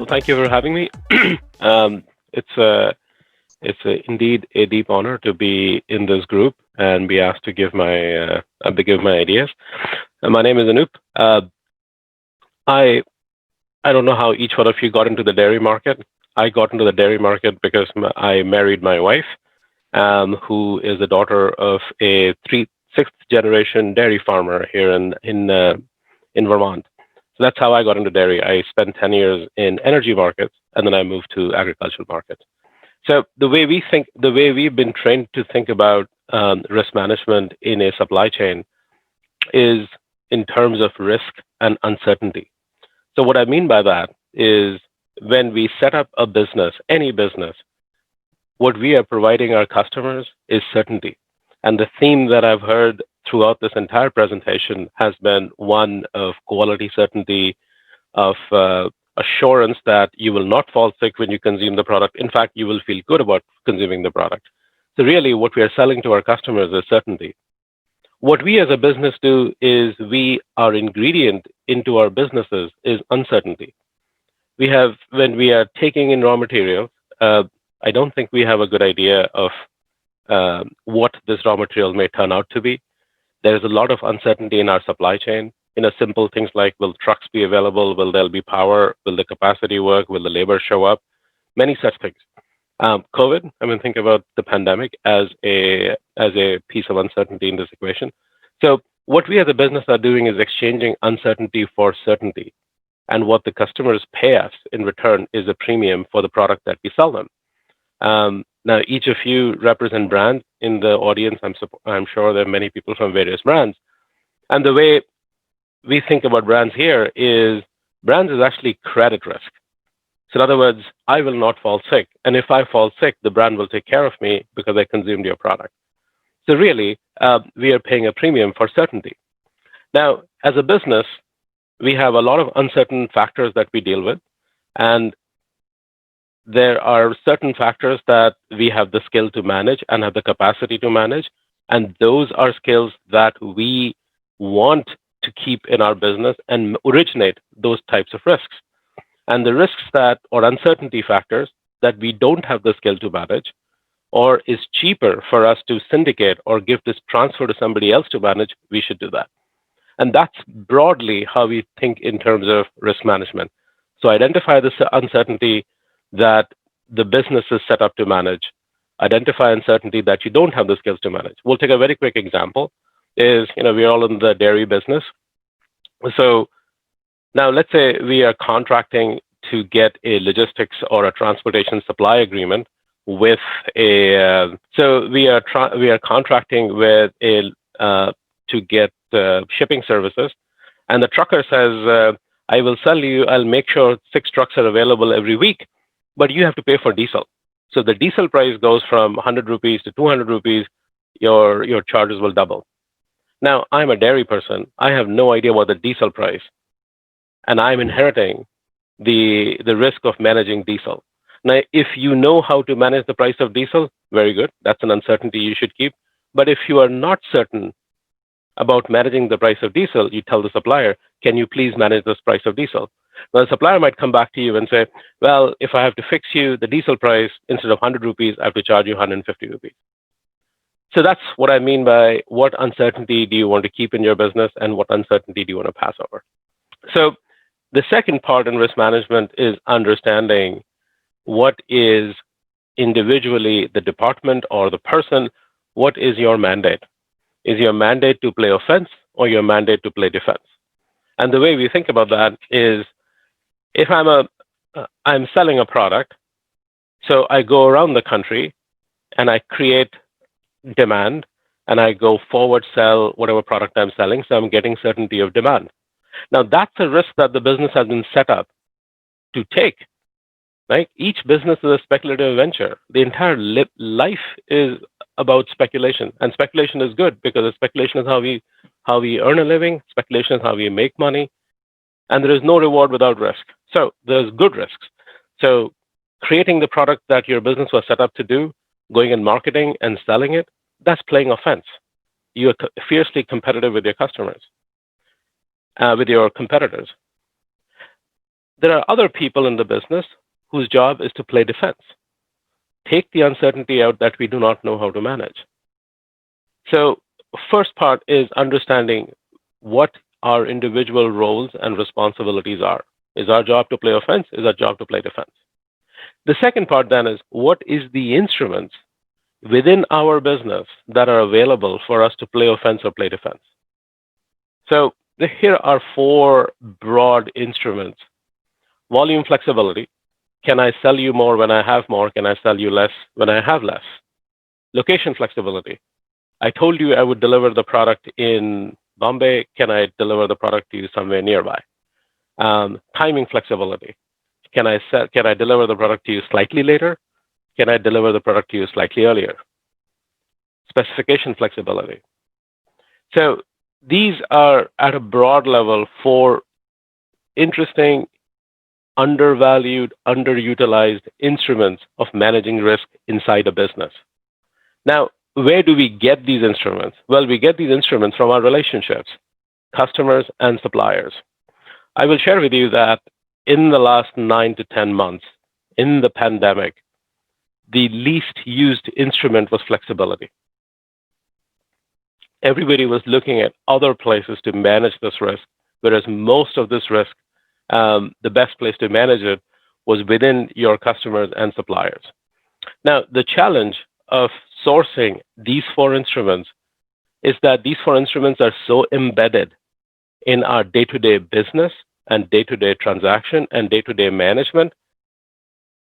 Well, thank you for having me. um, it's a, indeed a deep honor to be in this group and be asked to give my ideas. My name is Anup. I I don't know how each one of you got into the dairy market. I got into the dairy market because I married my wife, who is the daughter of a sixth generation dairy farmer here in Vermont. So that's how I got into dairy. I spent 10 years in energy markets, and then I moved to agricultural markets. So the way we've been trained to think about risk management in a supply chain is in terms of risk and uncertainty. So what I mean by that is when we set up a business, any business, what we are providing our customers is certainty. And the theme that I've heard throughout this entire presentation has been one of quality certainty, of assurance that you will not fall sick when you consume the product. In fact, you will feel good about consuming the product. So really what we are selling to our customers is certainty. What we as a business do is our ingredient into our businesses is uncertainty. When we are taking in raw materials, I don't think we have a good idea of what this raw material may turn out to be. There is a lot of uncertainty in our supply chain. Simple things like, will trucks be available? Will there be power? Will the capacity work? Will the labor show up? Many such things. COVID, think about the pandemic as a piece of uncertainty in this equation. So what we as a business are doing is exchanging uncertainty for certainty. And what the customers pay us in return is a premium for the product that we sell them. Now, each of you represent brands in the audience. I'm sure there are many people from various brands. And the way we think about brands here is brands is actually credit risk. So in other words, I will not fall sick. And if I fall sick, the brand will take care of me because I consumed your product. So really, we are paying a premium for certainty. Now, as a business, we have a lot of uncertain factors that we deal with. And there are certain factors that we have the skill to manage and have the capacity to manage. And those are skills that we want to keep in our business and originate those types of risks. And the risks or uncertainty factors that we don't have the skill to manage, or is cheaper for us to syndicate or give this transfer to somebody else to manage, we should do that. And that's broadly how we think in terms of risk management. So identify this uncertainty that the business is set up to manage. Identify uncertainty that you don't have the skills to manage. We'll take a very quick example. We're all in the dairy business. So now let's say we are contracting to get a logistics or a transportation supply agreement with we are contracting with to get shipping services, and the trucker says, I'll make sure 6 trucks are available every week, but you have to pay for diesel. So the diesel price goes from 100 rupees to 200 rupees, your charges will double. Now, I'm a dairy person. I have no idea what the diesel price, and I'm inheriting the risk of managing diesel. Now, if you know how to manage the price of diesel, very good. That's an uncertainty you should keep. But if you are not certain about managing the price of diesel, you tell the supplier, can you please manage this price of diesel? Now, the supplier might come back to you and say, well, if I have to fix you the diesel price, instead of 100 rupees, I have to charge you 150 rupees. So that's what I mean by what uncertainty do you want to keep in your business and what uncertainty do you want to pass over. So the second part in risk management is understanding what is individually the department or the person, what is your mandate? Is your mandate to play offense or your mandate to play defense? And the way we think about that is, if I'm selling a product, so I go around the country and I create demand and I go forward sell whatever product I'm selling, so I'm getting certainty of demand. Now that's a risk that the business has been set up to take. Right? Each business is a speculative venture. The entire life is about speculation, and speculation is good because speculation is how we earn a living. Speculation is how we make money, and there is no reward without risk. So there's good risks. So creating the product that your business was set up to do, going and marketing and selling it, that's playing offense. You are fiercely competitive with your customers, with your competitors. There are other people in the business whose job is to play defense, take the uncertainty out that we do not know how to manage. So, first part is understanding what our individual roles and responsibilities are. Is our job to play offense? Is our job to play defense? The second part then is what is the instruments within our business that are available for us to play offense or play defense? So here are four broad instruments. Volume flexibility. Can I sell you more when I have more? Can I sell you less when I have less? Location flexibility. I told you I would deliver the product in Bombay. Can I deliver the product to you somewhere nearby? Timing flexibility. Can I deliver the product to you slightly later? Can I deliver the product to you slightly earlier? Specification flexibility. So these are at a broad level four interesting, undervalued, underutilized instruments of managing risk inside a business. Now, where do we get these instruments? Well, we get these instruments from our relationships, customers and suppliers. I will share with you that in the last 9 to 10 months, in the pandemic, the least used instrument was flexibility. Everybody was looking at other places to manage this risk, whereas most of this risk, the best place to manage it was within your customers and suppliers. Now, the challenge of sourcing these four instruments is that these four instruments are so embedded in our day-to-day business and day-to-day transaction and day-to-day management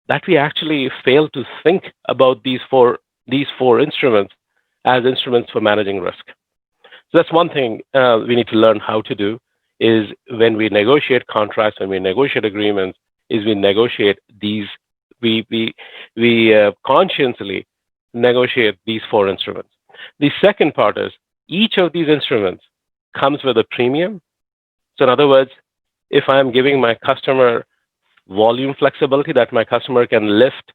that we actually fail to think about these four instruments as instruments for managing risk. So that's one thing we need to learn how to do is when we negotiate contracts, when we negotiate agreements, is we negotiate these, we consciously negotiate these four instruments. The second part is each of these instruments comes with a premium. So in other words, if I'm giving my customer volume flexibility that my customer can lift,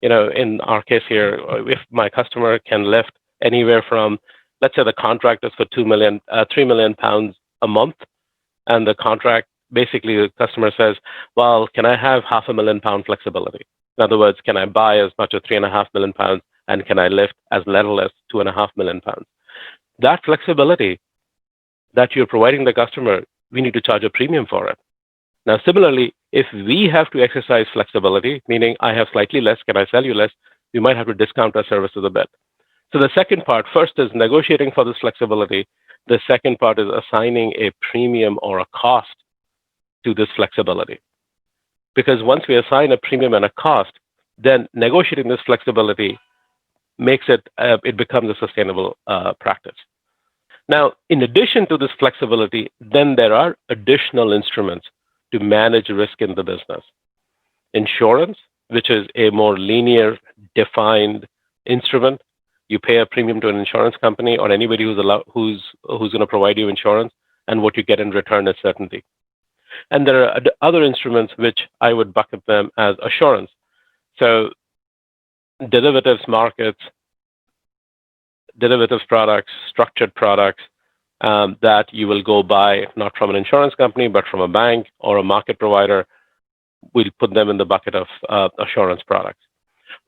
in our case here, if my customer can lift anywhere from, let's say the contract is for 3 million pounds a month, and the contract, basically the customer says, well, can I have £500,000 flexibility? In other words, can I buy as much as 3.5 million pounds and can I lift as little as 2.5 million pounds? That flexibility that you're providing the customer, we need to charge a premium for it. Now, similarly, if we have to exercise flexibility, meaning I have slightly less, can I sell you less? We might have to discount our services a bit. So the second part, first is negotiating for this flexibility. The second part is assigning a premium or a cost to this flexibility. Because once we assign a premium and a cost, then negotiating this flexibility makes it becomes a sustainable practice. Now, in addition to this flexibility, then there are additional instruments to manage risk in the business. Insurance, which is a more linear, defined instrument. You pay a premium to an insurance company or anybody who's going to provide you insurance, and what you get in return is certainty. And there are other instruments which I would bucket them as assurance. So derivatives markets, derivatives products, structured products that you will go buy not from an insurance company, but from a bank or a market provider. We'll put them in the bucket of assurance products.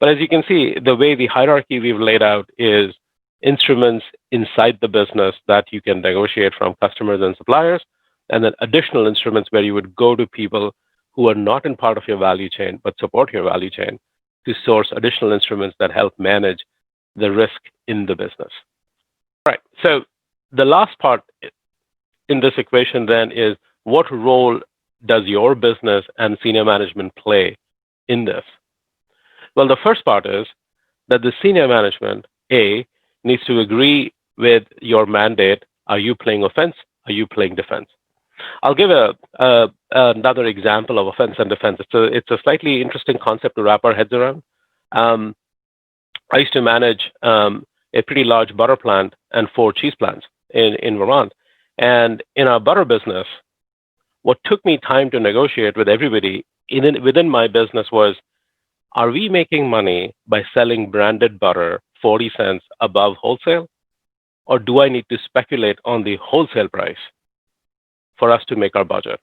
But as you can see, the way the hierarchy we've laid out is instruments inside the business that you can negotiate from customers and suppliers, and then additional instruments where you would go to people who are not in part of your value chain, but support your value chain to source additional instruments that help manage the risk in the business. All right, so the last part in this equation then is what role does your business and senior management play in this? Well, the first part is that the senior management, A, needs to agree with your mandate. Are you playing offense? Are you playing defense? I'll give another example of offense and defense. It's a slightly interesting concept to wrap our heads around. I used to manage a pretty large butter plant and 4 cheese plants in Vermont. And in our butter business, what took me time to negotiate with everybody within my business was, are we making money by selling branded butter 40 cents above wholesale? Or do I need to speculate on the wholesale price for us to make our budget?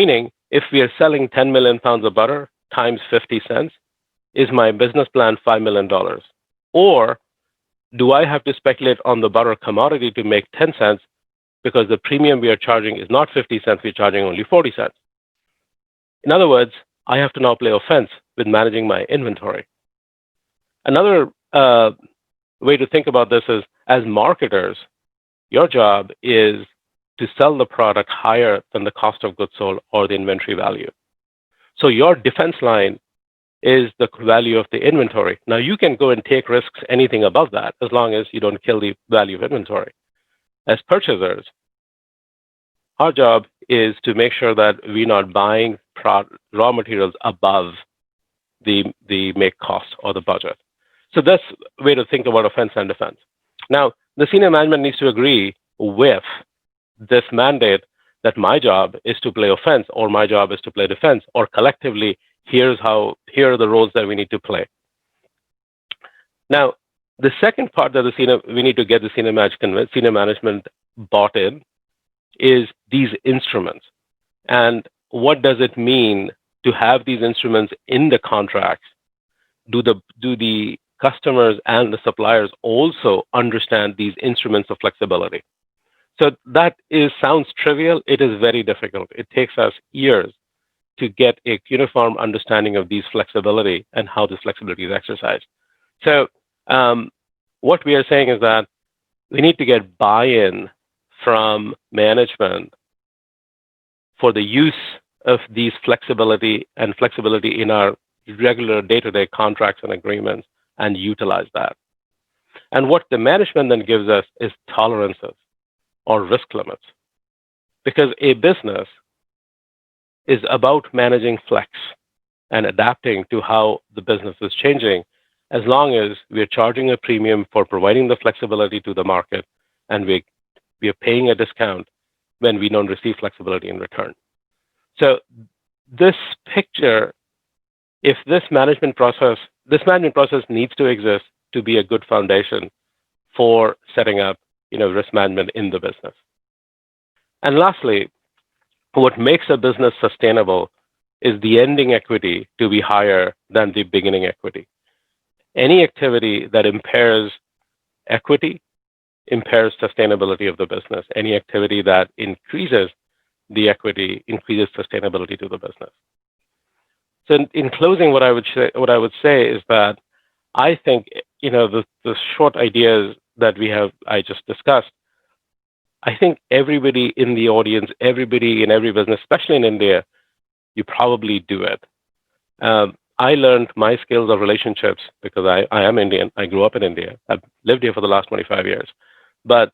Meaning, if we are selling 10 million pounds of butter times 50 cents, is my business plan $5 million? Or do I have to speculate on the butter commodity to make 10 cents because the premium we are charging is not 50 cents, we're charging only 40 cents? In other words, I have to now play offense with managing my inventory. Another way to think about this is, as marketers, your job is to sell the product higher than the cost of goods sold or the inventory value. So your defense line is the value of the inventory. Now you can go and take risks anything above that as long as you don't kill the value of inventory. As purchasers, our job is to make sure that we're not buying raw materials above the make cost or the budget. So that's a way to think about offense and defense. Now, the senior management needs to agree with this mandate that my job is to play offense or my job is to play defense, or collectively, here are the roles that we need to play. Now, the second part that we need to get the senior management bought in is these instruments. And what does it mean to have these instruments in the contracts? Do the customers and the suppliers also understand these instruments of flexibility? So that sounds trivial. It is very difficult. It takes us years to get a uniform understanding of these flexibility and how this flexibility is exercised. So what we are saying is that we need to get buy-in from management for the use of these flexibility in our regular day-to-day contracts and agreements, and utilize that. And what the management then gives us is tolerances or risk limits, because a business is about managing flex and adapting to how the business is changing, as long as we are charging a premium for providing the flexibility to the market, and we are paying a discount when we don't receive flexibility in return. So this picture, if this management process needs to exist to be a good foundation for setting up, risk management in the business. And lastly, what makes a business sustainable is the ending equity to be higher than the beginning equity. Any activity that impairs equity impairs sustainability of the business. Any activity that increases the equity increases sustainability to the business. So in closing, what I would say is that I think the short ideas that I just discussed. I think everybody in the audience, everybody in every business, especially in India, you probably do it. I learned my skills of relationships because I am Indian. I grew up in India. I've lived here for the last 25 years. But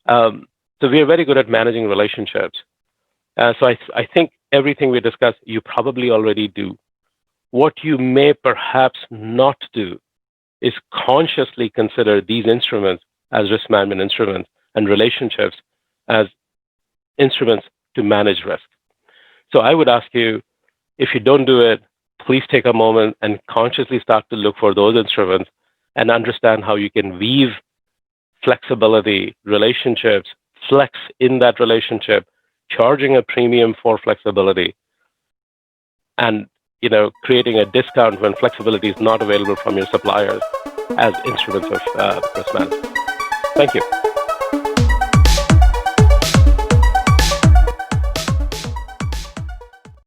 so we are very good at managing relationships. So I think everything we discuss, you probably already do. What you may perhaps not do is consciously consider these instruments as risk management instruments and relationships as instruments to manage risk. So I would ask you, if you don't do it, please take a moment and consciously start to look for those instruments and understand how you can weave flexibility, relationships, flex in that relationship, charging a premium for flexibility, and creating a discount when flexibility is not available from your suppliers as instruments of risk management. Thank you.